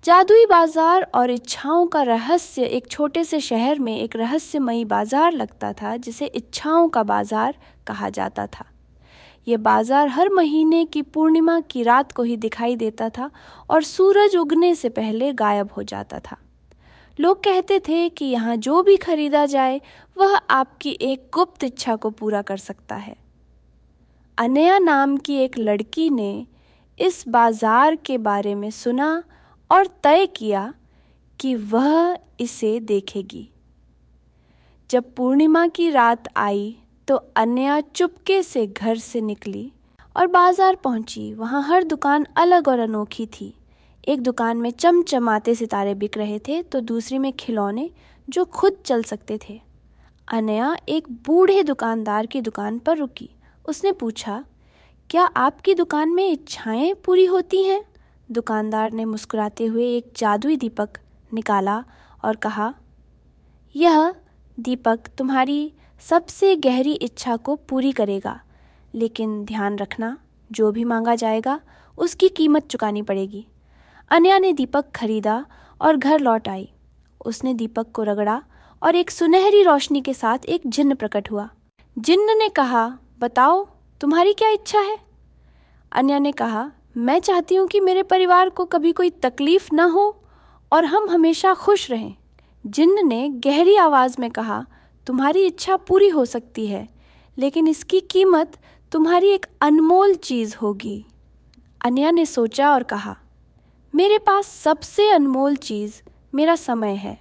जादुई बाजार और इच्छाओं का रहस्य एक छोटे से शहर में एक रहस्यमयी बाजार लगता था जिसे इच्छाओं का बाजार कहा जाता था। ये बाजार हर महीने की पूर्णिमा की रात को ही दिखाई देता था और सूरज उगने से पहले गायब हो जाता था। लोग कहते थे कि यहाँ जो भी खरीदा जाए वह आपकी एक गुप्त इच्छा को पूरा कर सकता है। अनया नाम की एक लड़की ने इस बाजार के बारे में सुना और तय किया कि वह इसे देखेगी। जब पूर्णिमा की रात आई तो अनया चुपके से घर से निकली और बाजार पहुंची। वहां हर दुकान अलग और अनोखी थी। एक दुकान में चमचमाते सितारे बिक रहे थे तो दूसरी में खिलौने जो खुद चल सकते थे। अनया एक बूढ़े दुकानदार की दुकान पर रुकी। उसने पूछा, क्या आपकी दुकान में इच्छाएं पूरी होती हैं? दुकानदार ने मुस्कुराते हुए एक जादुई दीपक निकाला और कहा, यह दीपक तुम्हारी सबसे गहरी इच्छा को पूरी करेगा, लेकिन ध्यान रखना, जो भी मांगा जाएगा उसकी कीमत चुकानी पड़ेगी। अनया ने दीपक खरीदा और घर लौट आई। उसने दीपक को रगड़ा और एक सुनहरी रोशनी के साथ एक जिन्न प्रकट हुआ। जिन्न ने कहा, बताओ तुम्हारी क्या इच्छा है? अनया ने कहा, मैं चाहती हूँ कि मेरे परिवार को कभी कोई तकलीफ न हो और हम हमेशा खुश रहें। जिन्न ने गहरी आवाज़ में कहा, तुम्हारी इच्छा पूरी हो सकती है, लेकिन इसकी कीमत तुम्हारी एक अनमोल चीज़ होगी। अनया ने सोचा और कहा, मेरे पास सबसे अनमोल चीज़ मेरा समय है।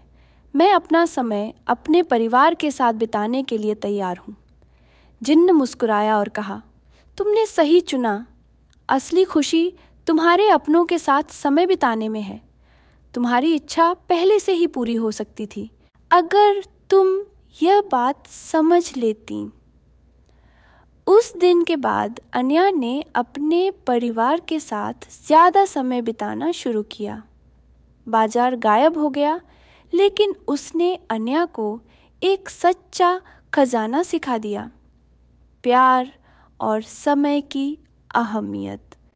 मैं अपना समय अपने परिवार के साथ बिताने के लिए तैयार हूँ। जिन्न मुस्कुराया और कहा, तुमने सही चुना। असली खुशी तुम्हारे अपनों के साथ समय बिताने में है। तुम्हारी इच्छा पहले से ही पूरी हो सकती थी अगर तुम यह बात समझ लेती। उस दिन के बाद अनया ने अपने परिवार के साथ ज़्यादा समय बिताना शुरू किया। बाजार गायब हो गया, लेकिन उसने अनया को एक सच्चा खजाना सिखा दिया, प्यार और समय की अहमियत।